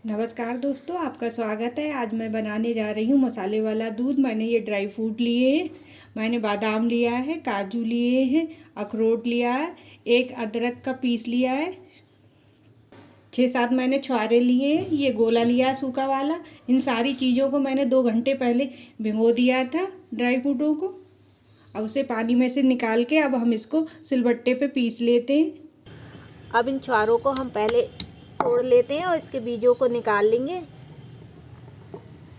नमस्कार दोस्तों, आपका स्वागत है। आज मैं बनाने जा रही हूँ मसाले वाला दूध। मैंने ये ड्राई फ्रूट लिए हैं। मैंने बादाम लिया है, काजू लिए हैं, अखरोट लिया है, एक अदरक का पीस लिया है, 6-7 मैंने छुहारे लिए हैं, ये गोला लिया है सूखा वाला। इन सारी चीज़ों को मैंने 2 घंटे पहले भिगो दिया था, ड्राई फ्रूटों को। अब उसे पानी में से निकाल के अब हम इसको सिलबट्टे पे पीस लेते हैं। अब इन छुहारों को हम पहले तोड़ लेते हैं और इसके बीजों को निकाल लेंगे।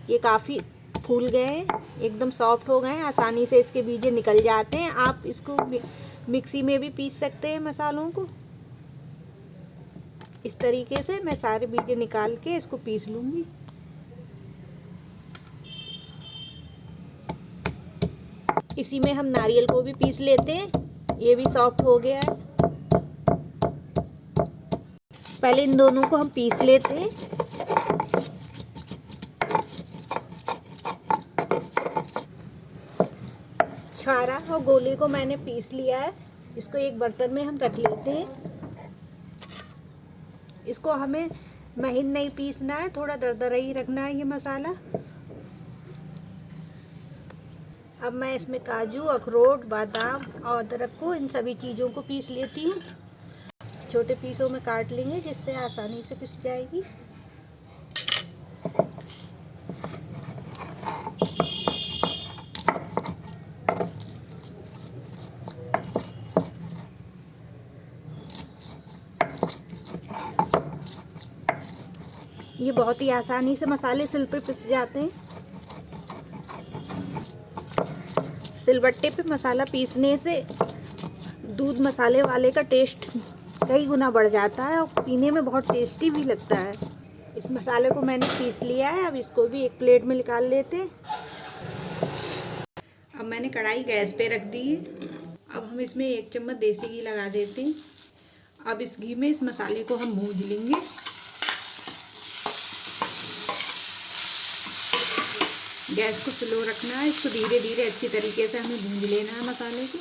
ये काफ़ी फूल गए हैं, एकदम सॉफ्ट हो गए हैं, आसानी से इसके बीजे निकल जाते हैं। आप इसको मिक्सी में भी पीस सकते हैं मसालों को। इस तरीके से मैं सारे बीजे निकाल के इसको पीस लूँगी। इसी में हम नारियल को भी पीस लेते हैं, ये भी सॉफ्ट हो गया है। पहले इन दोनों को हम पीस लेते हैं। छुहारा और गोले को मैंने पीस लिया है। इसको एक बर्तन में हम रख लेते हैं। इसको हमें महीन नहीं पीसना है, थोड़ा दरदरा ही रखना है ये मसाला। अब मैं इसमें काजू, अखरोट, बादाम और अदरक को, इन सभी चीज़ों को पीस लेती हूँ। छोटे पीसों में काट लेंगे जिससे आसानी से पिस जाएगी। ये बहुत ही आसानी से मसाले सिल पे पिस जाते हैं। सिलबट्टे पे मसाला पीसने से दूध मसाले वाले का टेस्ट कई गुना बढ़ जाता है और पीने में बहुत टेस्टी भी लगता है। इस मसाले को मैंने पीस लिया है। अब इसको भी एक प्लेट में निकाल लेते हैं। अब मैंने कढ़ाई गैस पे रख दी है। अब हम इसमें 1 चम्मच देसी घी लगा देते हैं। अब इस घी में इस मसाले को हम भून लेंगे। गैस को स्लो रखना है, इसको धीरे धीरे अच्छी तरीके से हमें भून लेना है मसाले को।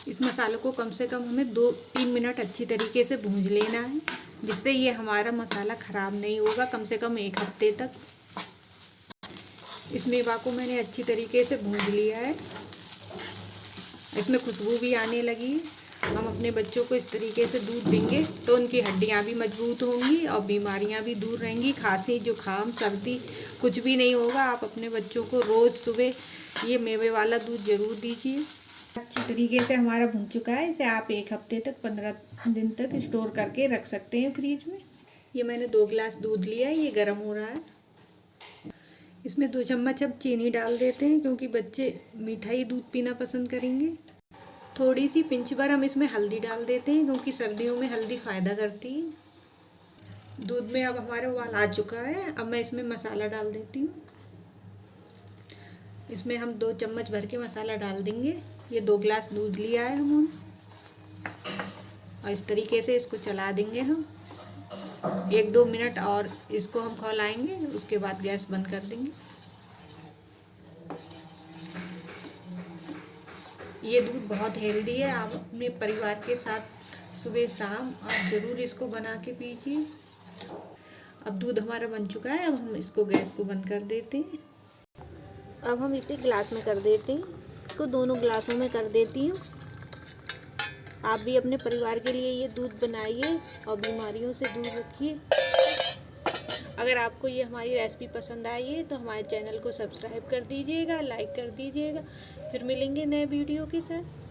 इस मसाले को कम से कम हमें 2-3 मिनट अच्छी तरीके से भून लेना है, जिससे ये हमारा मसाला ख़राब नहीं होगा कम से कम 1 हफ्ते तक। इस मेवा को मैंने अच्छी तरीके से भून लिया है। इसमें खुशबू भी आने लगी है। हम अपने बच्चों को इस तरीके से दूध देंगे तो उनकी हड्डियां भी मजबूत होंगी और बीमारियां भी दूर रहेंगी। खांसी, जुकाम, सर्दी कुछ भी नहीं होगा। आप अपने बच्चों को रोज़ सुबह ये मेवे वाला दूध ज़रूर दीजिए। अच्छी तरीके से हमारा भुन चुका है। इसे आप 1 हफ्ते तक, 15 दिन तक स्टोर करके रख सकते हैं फ्रिज में। ये मैंने 2 गिलास दूध लिया है, ये गर्म हो रहा है। इसमें 2 चम्मच अब चीनी डाल देते हैं, क्योंकि बच्चे मीठा ही दूध पीना पसंद करेंगे। थोड़ी सी पिंच भर हम इसमें हल्दी डाल देते हैं, क्योंकि सर्दियों में हल्दी फ़ायदा करती है। दूध में अब हमारे उबाल आ चुका है। अब मैं इसमें मसाला डाल देती हूँ। इसमें हम 2 चम्मच भर के मसाला डाल देंगे। ये 2 गिलास दूध लिया है हम, और इस तरीके से इसको चला देंगे हम 1-2 मिनट, और इसको हम खौलाएंगे। उसके बाद गैस बंद कर देंगे। ये दूध बहुत हेल्दी है। आप अपने परिवार के साथ सुबह शाम आप ज़रूर इसको बना के पीजिए। अब दूध हमारा बन चुका है। अब हम इसको गैस को बंद कर देते हैं। अब हम इसे गिलास में कर देते हैं। इसको दोनों गिलासों में कर देती हूँ। आप भी अपने परिवार के लिए ये दूध बनाइए और बीमारियों से दूर रखिए। अगर आपको ये हमारी रेसिपी पसंद आई है तो हमारे चैनल को सब्सक्राइब कर दीजिएगा, लाइक कर दीजिएगा। फिर मिलेंगे नए वीडियो के साथ।